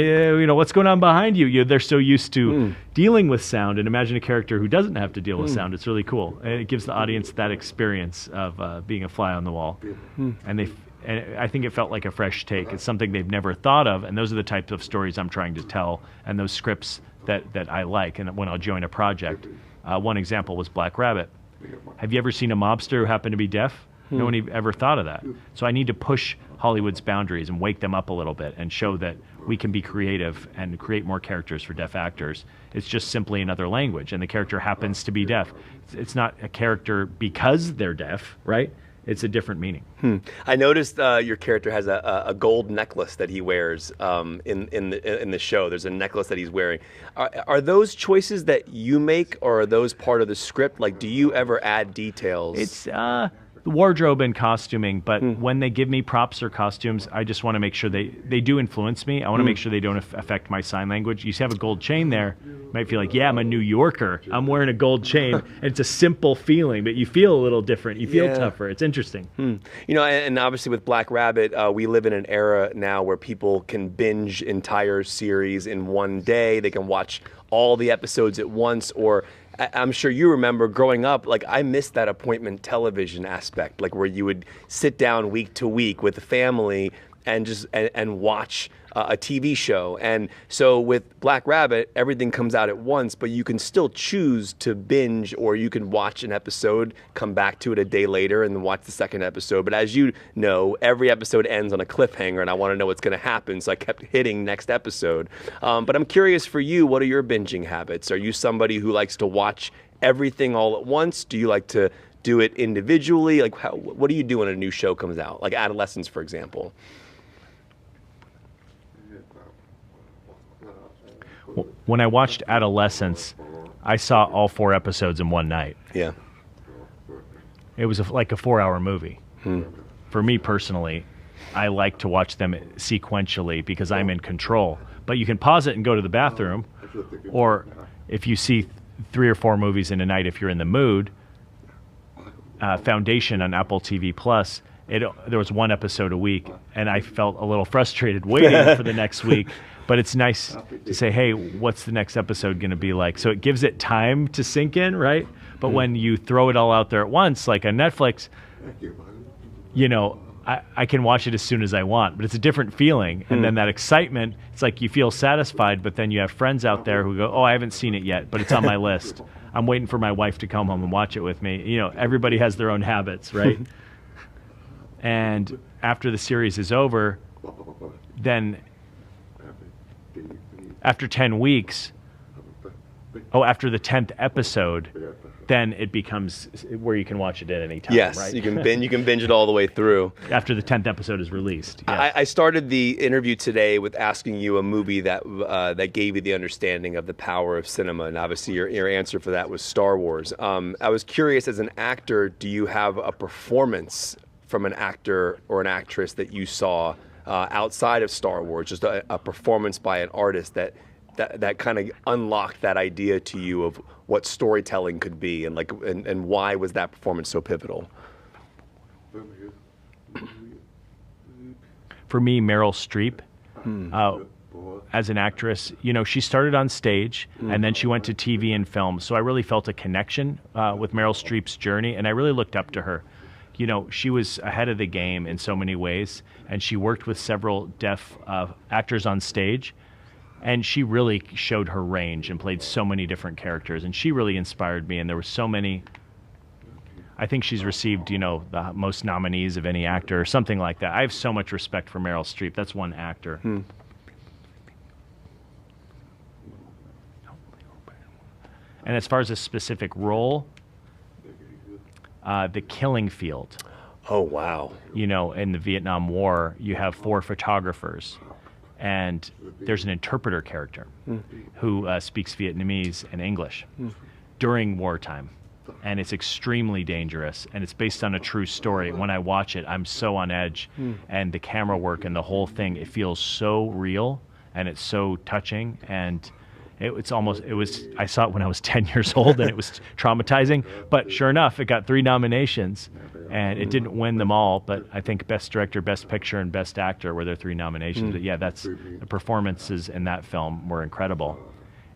What's going on behind you? They're so used to dealing with sound, and imagine a character who doesn't have to deal with sound. It's really cool. And it gives the audience that experience of being a fly on the wall. And I think it felt like a fresh take. It's something they've never thought of, and those are the types of stories I'm trying to tell, and those scripts that I like, and when I'll join a project. One example was Black Rabbit. Have you ever seen a mobster who happened to be deaf? No one ever thought of that. So I need to push Hollywood's boundaries and wake them up a little bit and show that we can be creative and create more characters for deaf actors. It's just simply another language, and the character happens to be deaf. It's not a character because they're deaf, right? It's a different meaning. I noticed your character has a gold necklace that he wears in the show. There's a necklace that he's wearing. Are those choices that you make, or are those part of the script? Like, do you ever add details? It's wardrobe and costuming, but when they give me props or costumes, I just want to make sure they do influence me. I want to make sure they don't affect my sign language. You have a gold chain there, you might feel like, yeah, I'm a New Yorker. I'm wearing a gold chain. And it's a simple feeling, but you feel a little different. You feel tougher. It's interesting. And obviously with Black Rabbit, we live in an era now where people can binge entire series in one day. They can watch all the episodes at once, or I'm sure you remember growing up, like I missed that appointment television aspect, like where you would sit down week to week with the family and just and watch a TV show. And so with Black Rabbit, everything comes out at once, but you can still choose to binge, or you can watch an episode, come back to it a day later, and then watch the second episode. But as you know, every episode ends on a cliffhanger, and I want to know what's going to happen, so I kept hitting next episode. But I'm curious for you, what are your binging habits? Are you somebody who likes to watch everything all at once? Do you like to do it individually? Like, what do you do when a new show comes out? Like Adolescence, for example. When I watched Adolescence, I saw all 4 episodes in one night. Yeah. It was like a 4-hour movie. For me personally, I like to watch them sequentially because I'm in control. But you can pause it and go to the bathroom, or if you see 3 or 4 movies in a night, if you're in the mood, Foundation on Apple TV Plus, there was 1 episode a week, and I felt a little frustrated waiting for the next week. But it's nice to say, hey, what's the next episode going to be like? So it gives it time to sink in, right? But when you throw it all out there at once, like on Netflix, I can watch it as soon as I want, but it's a different feeling. And then that excitement, it's like you feel satisfied, but then you have friends out there who go, oh, I haven't seen it yet, but it's on my list. I'm waiting for my wife to come home and watch it with me. Everybody has their own habits, right? And after the series is over, then after 10 weeks, Oh, after the 10th episode, then it becomes where you can watch it at any time. Yes, right? you can binge it all the way through. After the 10th episode is released. Yes. I started the interview today with asking you a movie that that gave you the understanding of the power of cinema, and obviously your answer for that was Star Wars. I was curious, as an actor, do you have a performance from an actor or an actress that you saw outside of Star Wars, just a performance by an artist that kind of unlocked that idea to you of what storytelling could be, and why was that performance so pivotal? For me, Meryl Streep, as an actress, she started on stage and then she went to TV and film. So I really felt a connection with Meryl Streep's journey, and I really looked up to her. She was ahead of the game in so many ways, and she worked with several deaf actors on stage. And she really showed her range and played so many different characters. And she really inspired me. And there were so many. I think she's received, the most nominees of any actor or something like that. I have so much respect for Meryl Streep. That's one actor. And as far as a specific role, The Killing Field. Oh, wow. In the Vietnam War, you have 4 photographers. And there's an interpreter character who speaks Vietnamese and English during wartime. And it's extremely dangerous. And it's based on a true story. When I watch it, I'm so on edge. And the camera work and the whole thing, it feels so real. And it's so touching. And I saw it when I was 10 years old, and it was traumatizing. But sure enough, it got 3 nominations. And it didn't win them all, but I think Best Director, Best Picture, and Best Actor were their 3 nominations. But yeah, the performances in that film were incredible.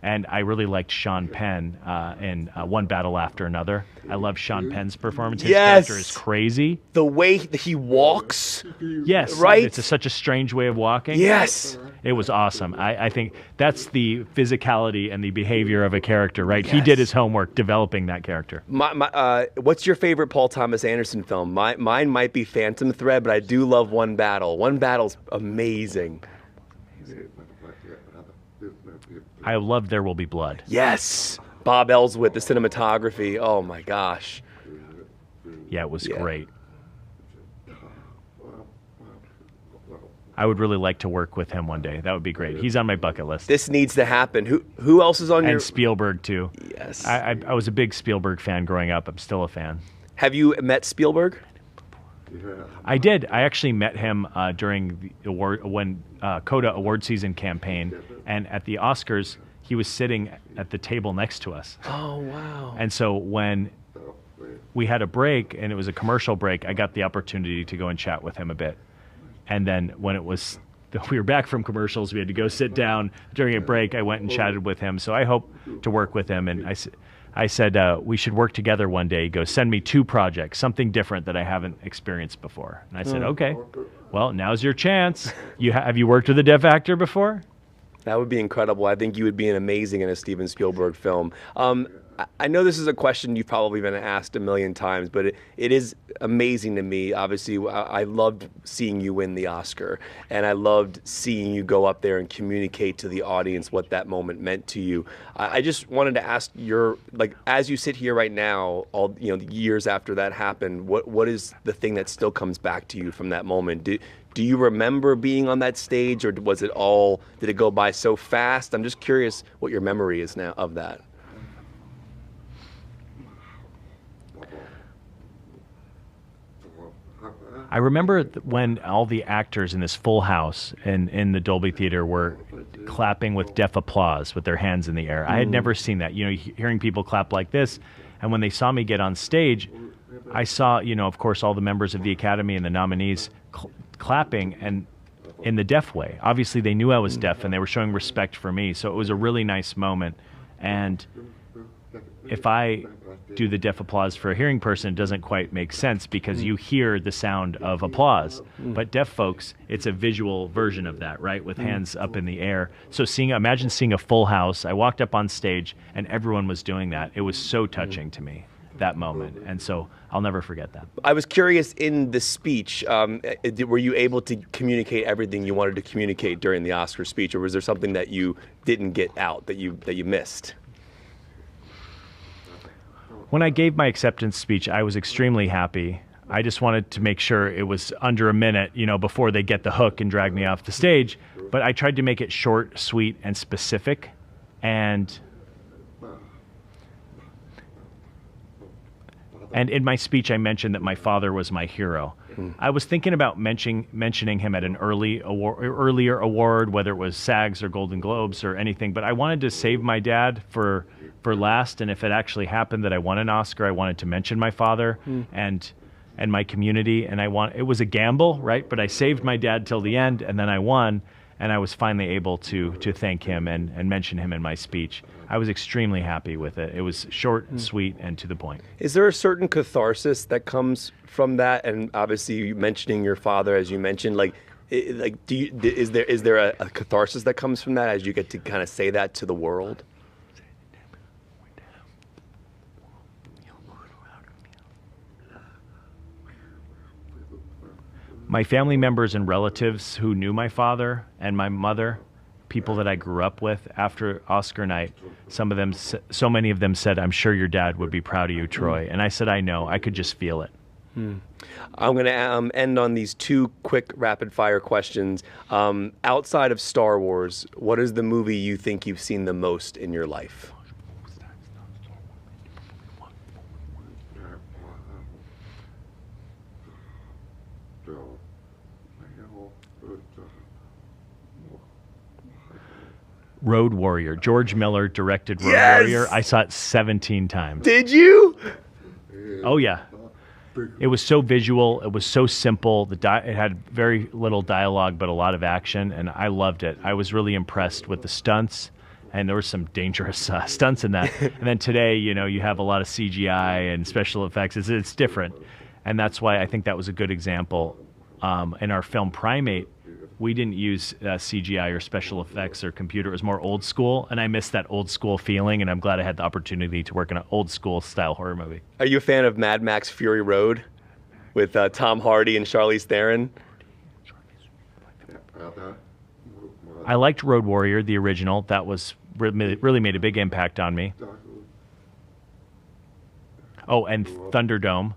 And I really liked Sean Penn in One Battle After Another. I love Sean Penn's performance. His character is crazy. The way that he walks. Yes. Right? It's such a strange way of walking. Yes. It was awesome. I think that's the physicality and the behavior of a character, right? Yes. He did his homework developing that character. What's your favorite Paul Thomas Anderson film? Mine might be Phantom Thread, but I do love One Battle. One Battle's amazing. I love There Will Be Blood. Yes. Bob Ellsworth, the cinematography. Oh, my gosh. Yeah, it was great. I would really like to work with him one day. That would be great. He's on my bucket list. This needs to happen. Who else is on your... And Spielberg, too. Yes. I was a big Spielberg fan growing up. I'm still a fan. Have you met Spielberg? I did. I actually met him during the CODA award season campaign, and at the Oscars, he was sitting at the table next to us. Oh, wow. And so when we had a break, and it was a commercial break, I got the opportunity to go and chat with him a bit. And then when we were back from commercials, we had to go sit down during a break. I went and chatted with him. So I hope to work with him. And I said, we should work together one day. He goes, send me 2 projects, something different that I haven't experienced before. And I said, okay, well, now's your chance. Have you worked with a deaf actor before? That would be incredible. I think you would be amazing in a Steven Spielberg film. I know this is a question you've probably been asked a million times, but it is amazing to me. Obviously, I loved seeing you win the Oscar, and I loved seeing you go up there and communicate to the audience what that moment meant to you. I just wanted to ask as you sit here right now, all years after that happened, what is the thing that still comes back to you from that moment? Do you remember being on that stage, or did it go by so fast? I'm just curious what your memory is now of that. I remember when all the actors in this full house in the Dolby Theater were clapping with deaf applause with their hands in the air. I had never seen that. Hearing people clap like this, and when they saw me get on stage, I saw, of course, all the members of the Academy and the nominees clapping, and in the deaf way. Obviously, they knew I was deaf, and they were showing respect for me. So it was a really nice moment. And if I do the deaf applause for a hearing person, it doesn't quite make sense because you hear the sound of applause. But deaf folks, it's a visual version of that, right? With hands up in the air. So imagine seeing a full house. I walked up on stage and everyone was doing that. It was so touching to me, that moment. And so I'll never forget that. I was curious, in the speech, were you able to communicate everything you wanted to communicate during the Oscar speech, or was there something that you didn't get out that you missed? When I gave my acceptance speech, I was extremely happy. I just wanted to make sure it was under a minute, before they get the hook and drag me off the stage. But I tried to make it short, sweet, and specific. And in my speech, I mentioned that my father was my hero. I was thinking about mentioning him at an earlier award, whether it was SAGs or Golden Globes or anything. But I wanted to save my dad for last. And if it actually happened that I won an Oscar, I wanted to mention my father and my community. And it was a gamble, right? But I saved my dad till the end, and then I won. And I was finally able to thank him and mention him in my speech. I was extremely happy with it. It was short and sweet and to the point. Is there a certain catharsis that comes from that? And obviously, you mentioning your father, as you mentioned, is there a catharsis that comes from that as you get to kind of say that to the world? My family members and relatives who knew my father and my mother, people that I grew up with after Oscar night, so many of them said, "I'm sure your dad would be proud of you, Troy." And I said, "I know. I could just feel it." I'm going to end on these two quick rapid-fire questions. Outside of Star Wars, what is the movie you think you've seen the most in your life? Road Warrior. George Miller directed Road Warrior. I saw it 17 times. Did you? Oh, yeah. It was so visual. It was so simple. It had very little dialogue, but a lot of action, and I loved it. I was really impressed with the stunts, and there were some dangerous stunts in that. And then today, you have a lot of CGI and special effects. It's different, and that's why I think that was a good example. In our film Primate, we didn't use CGI or special effects or computer. It was more old school, and I missed that old school feeling, and I'm glad I had the opportunity to work in an old school style horror movie. Are you a fan of Mad Max Fury Road with Tom Hardy and Charlize Theron? I liked Road Warrior, the original. That was really made a big impact on me. Oh, and Thunderdome.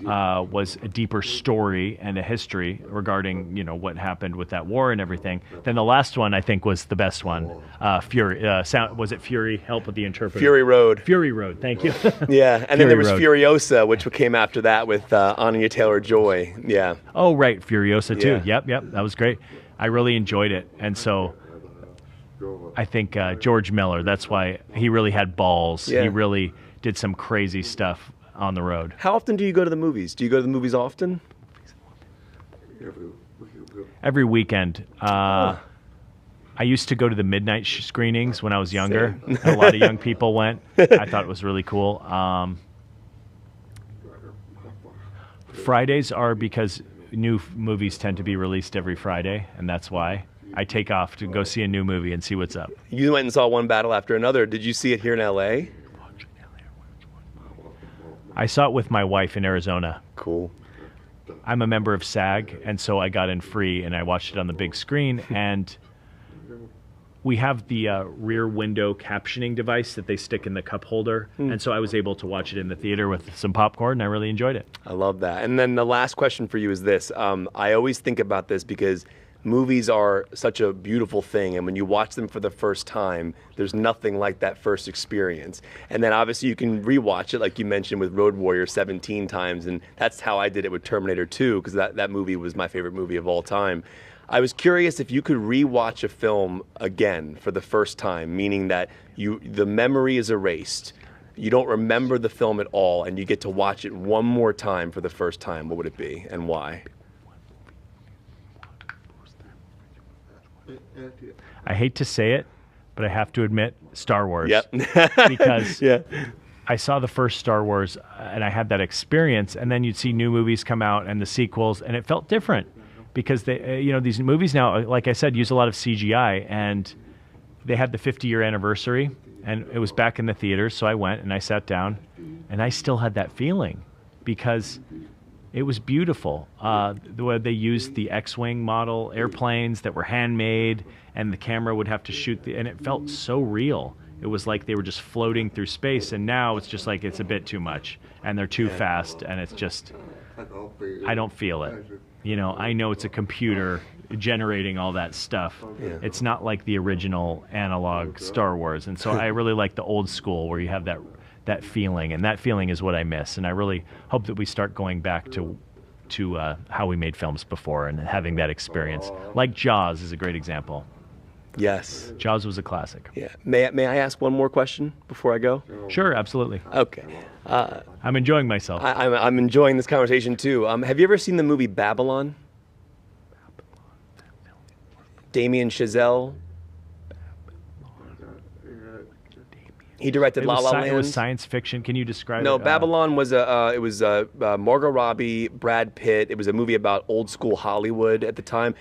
Was a deeper story and a history regarding, what happened with that war and everything. Then the last one, I think, was the best one. Fury. Was it Fury? Help with the interpreter. Fury Road. Fury Road. Thank you. Yeah, and then there was Furiosa, which came after that with Anya Taylor-Joy. Yeah. Oh, right. Furiosa, too. Yeah. Yep. That was great. I really enjoyed it. And so I think George Miller, that's why he really had balls. Yeah. He really did some crazy stuff on the road. How often do you go to the movies? Do you go to the movies often? Every weekend. I used to go to the midnight screenings when I was younger. A lot of young people went. I thought it was really cool. Fridays are because new movies tend to be released every Friday, and that's why I take off to go see a new movie and see what's up. You went and saw one battle after another. Did you see it here in L.A.? I saw it with my wife in Arizona. Cool. I'm a member of SAG, and so I got in free, and I watched it on the big screen. And we have the rear window captioning device that they stick in the cup holder, and so I was able to watch it in the theater with some popcorn, and I really enjoyed it. I love that. And then the last question for you is this. I always think about this because movies are such a beautiful thing, and when you watch them for the first time, there's nothing like that first experience. And then obviously you can rewatch it, like you mentioned with Road Warrior 17 times, and that's how I did it with Terminator 2, because that movie was my favorite movie of all time. I was curious if you could rewatch a film again for the first time, meaning that the memory is erased, you don't remember the film at all, and you get to watch it one more time for the first time. What would it be, and why? I hate to say it, but I have to admit Star Wars. Yep. Because I saw the first Star Wars and I had that experience, and then you'd see new movies come out and the sequels, and it felt different because they, these movies now, like I said, use a lot of CGI, and they had the 50-year anniversary, and it was back in the theaters, so I went and I sat down, and I still had that feeling because it was beautiful. The way they used the X-Wing model airplanes that were handmade, and the camera would have to shoot, and it felt so real. it was like they were just floating through space, and now it's just like it's a bit too much, and they're too fast, and it's just, I don't feel it. You know, I know it's a computer generating all that stuff. Yeah. It's not like the original analog Star Wars, and so I really like the old school where you have that feeling, and that feeling is what I miss, and I really hope that we start going back to how we made films before and having that experience. Like Jaws is a great example. Yes. Jaws was a classic. Yeah. May I ask one more question before I go? Sure, absolutely. Okay. I'm enjoying myself. I'm enjoying this conversation too. Have you ever seen the movie Babylon? Damien Chazelle. He directed La La Land. It was science fiction. Can you describe it? No, Babylon was Margot Robbie, Brad Pitt. It was a movie about old school Hollywood at the time.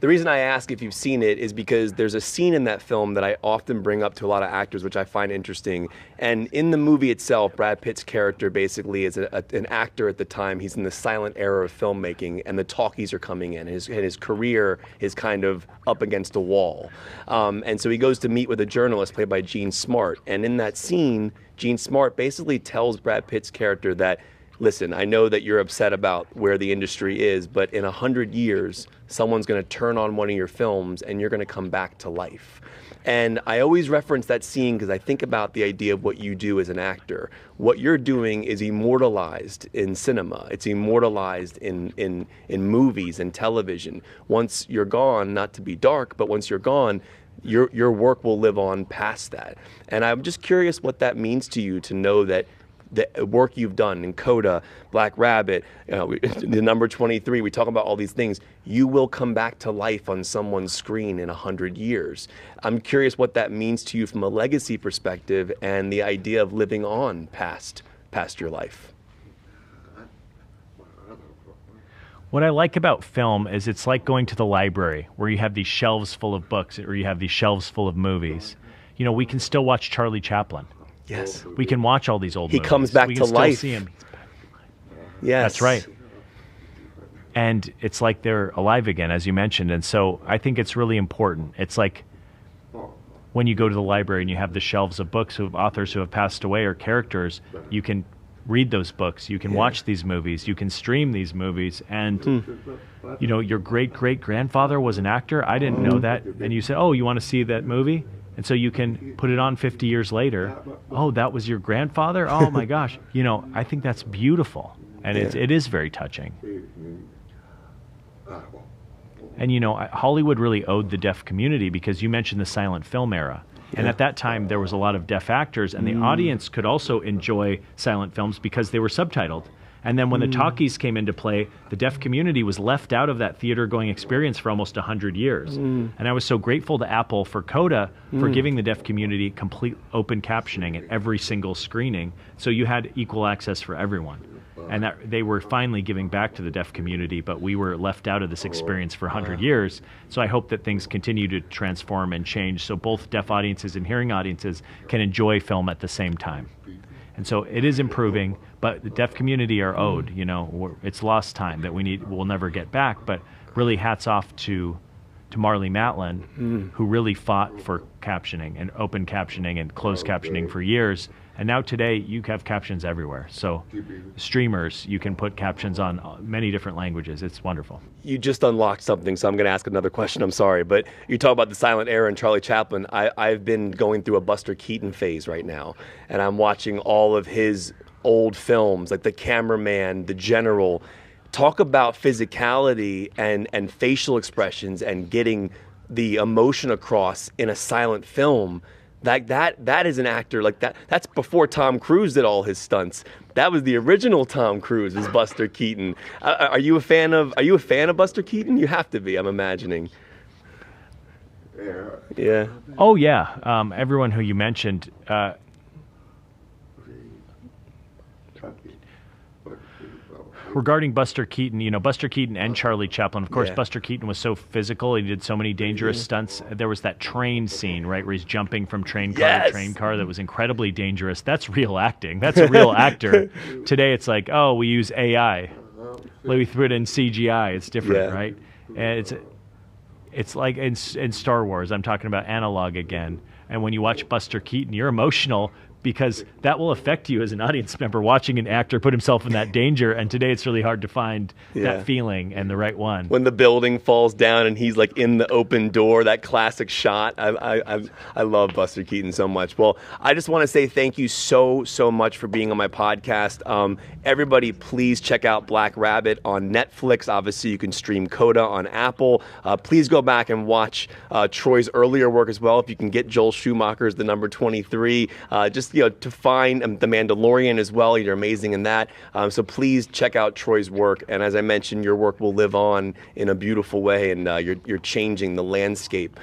The reason I ask if you've seen it is because there's a scene in that film that I often bring up to a lot of actors, which I find interesting. And in the movie itself, Brad Pitt's character basically is an actor at the time. He's in the silent era of filmmaking, and the talkies are coming in. His career is kind of up against a wall. And so he goes to meet with a journalist played by Gene Smart. And in that scene, Gene Smart basically tells Brad Pitt's character that, listen, I know that you're upset about where the industry is, but in 100 years, someone's going to turn on one of your films and you're going to come back to life. And I always reference that scene because I think about the idea of what you do as an actor. What you're doing is immortalized in cinema. It's immortalized in movies and television. Once you're gone, not to be dark, but once you're gone, your work will live on past that. And I'm just curious what that means to you to know that the work you've done in CODA, Black Rabbit, the number 23, we talk about all these things. You will come back to life on someone's screen in 100 years. I'm curious what that means to you from a legacy perspective and the idea of living on past your life. What I like about film is it's like going to the library where you have these shelves full of books or you have these shelves full of movies. You know, we can still watch Charlie Chaplin. Yes. We can watch all these old movies. He comes back we to can still life. See him. Yes. That's right. And it's like they're alive again, as you mentioned. And so I think it's really important. It's like when you go to the library and you have the shelves of books of authors who have passed away or characters, you can read those books. You can watch these movies. You can stream these movies. And, you know, your great-great-grandfather was an actor. I didn't know that. And you said, oh, you want to see that movie? And so you can put it on 50 years later. Oh, that was your grandfather? Oh, my gosh. You know, I think that's beautiful. And it is very touching. And, you know, Hollywood really owed the deaf community because you mentioned the silent film era. And at that time, there was a lot of deaf actors, and the audience could also enjoy silent films because they were subtitled. And then when the talkies came into play, the deaf community was left out of that theater-going experience for almost 100 years. And I was so grateful to Apple for CODA for giving the deaf community complete open captioning at every single screening, so you had equal access for everyone. And that they were finally giving back to the deaf community, but we were left out of this experience for 100 years. So I hope that things continue to transform and change so both deaf audiences and hearing audiences can enjoy film at the same time. And so it is improving, but the deaf community are owed, you know, it's lost time that we'll never get back. But really hats off to Marlee Matlin, who really fought for captioning and open captioning and closed captioning for years. And now today you have captions everywhere. So streamers, you can put captions on many different languages. It's wonderful. You just unlocked something, so I'm going to ask another question. I'm sorry, but you talk about the silent era and Charlie Chaplin. I've been going through a Buster Keaton phase right now, and I'm watching all of his old films, like The Cameraman, The General. Talk about physicality and facial expressions and getting the emotion across in a silent film. That is an actor like that. That's before Tom Cruise did all his stunts. That was the original Tom Cruise, is Buster Keaton. Are you a fan of Buster Keaton? You have to be, I'm imagining. Yeah. Oh yeah. Everyone who you mentioned. Regarding Buster Keaton, you know, Buster Keaton and Charlie Chaplin, of course, Buster Keaton was so physical. He did so many dangerous stunts. There was that train scene, right, where he's jumping from train car to train car that was incredibly dangerous. That's real acting. That's a real actor. Today it's like, oh, we use AI. We threw it in CGI. It's different, right? And it's like in Star Wars, I'm talking about analog again. And when you watch Buster Keaton, you're emotional because that will affect you as an audience member watching an actor put himself in that danger. And today it's really hard to find that feeling and the right one. When the building falls down and he's like in the open door, that classic shot. I love Buster Keaton so much. Well, I just want to say thank you so much for being on my podcast. Everybody, please check out Black Rabbit on Netflix. Obviously, you can stream CODA on Apple. Please go back and watch Troy's earlier work as well. If you can get Joel Schumacher's The Number 23, just to find The Mandalorian as well. You're amazing in that. So please check out Troy's work. And as I mentioned, your work will live on in a beautiful way, and you're changing the landscape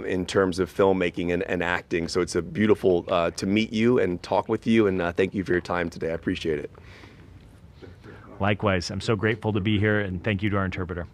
in terms of filmmaking and acting. So it's a beautiful to meet you and talk with you, and thank you for your time today. I appreciate it. Likewise, I'm so grateful to be here, and thank you to our interpreter.